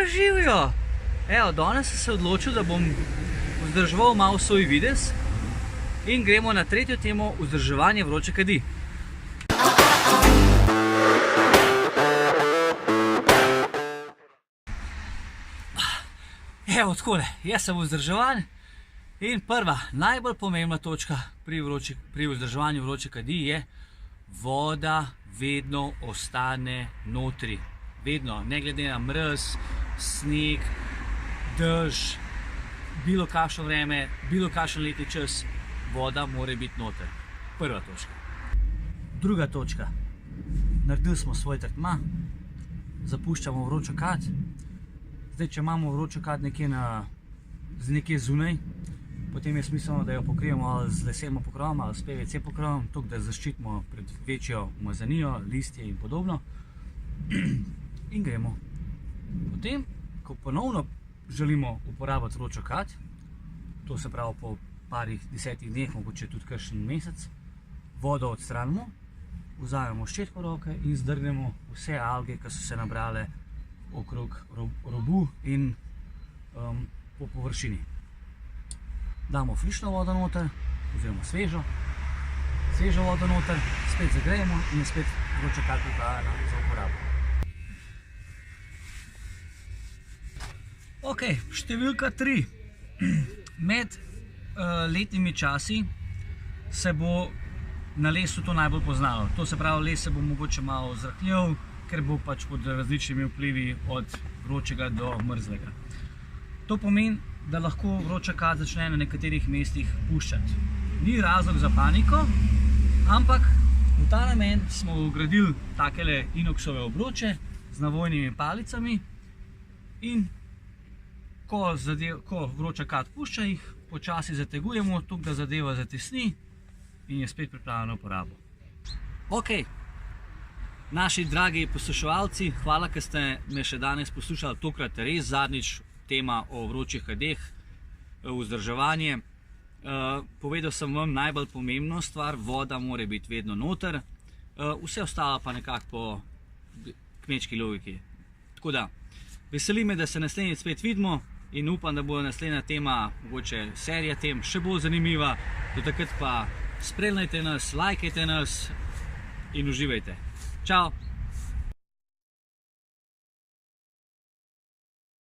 Živijo! Evo, danes sem se odločil, da bom vzdrževal malo svoj videz in gremo na tretjo temo, vzdrževanje vroče kadi. Evo, takole, jaz sem vzdrževan in prva, najbolj pomembna točka pri vzdrževanju vroče kadi je voda vedno ostane notri. Vedno, ne glede na mraz, sneg, dež, bilo kakšno vreme, bilo kakšen letni čas, voda mora biti noter. Prva točka. Druga točka. Naredili smo svoj tretma, zapuščamo vročo kad. Zdaj, če imamo vročo kad nekje zunaj, potem je smiselno, da jo pokrijemo ali z lesenim pokrovom ali s PVC pokrovom, tako da zaščitimo pred večjo umazanijo, listje in podobno. In gremo. Potem, ko ponovno želimo uporabiti vročo kad, to se pravi po parih 10 dneh, mogoče tudi kakšen mesec, vodo odstranimo, vzamemo ščetko v roke in zdrgnemo vse alge, ki so se nabrale okrog robu in po površini. Damo frišno vodo noter, oziroma svežo vodo noter, spet zagrejemo in je spet vroča kad pripravljena za uporabo. Ok, številka 3. Med letnimi časi se bo na lesu to najbolj poznalo. To se pravi, les se bo mogoče malo zrahljal, ker bo pač pod različnimi vplivi od vročega do mrzlega. To pomeni, da lahko vroča kad začne na nekaterih mestih puščati. Ni razlog za paniko, ampak v ta namen smo vgradili takele inoksove obroče z navojnimi palicami in ko vroča kad pušča, jih počasi zategujemo, tako da zadeva zatesni in je spet pripravljena uporabo. Ok, naši dragi posluševalci, hvala, ker ste me še danes poslušali, tokrat res zadnjič tema o vročih kadeh, vzdrževanje. Povedal sem vam najbolj pomembno stvar, voda mora biti vedno noter, vse ostalo pa nekako po kmečki logiki. Tako da, veseli me, da se naslednjič spet vidimo in upam, da bo naslednja tema, mogoče serija tem, še bolj zanimiva. Do takrat pa spremljajte nas, lajkajte nas in uživajte. Čau!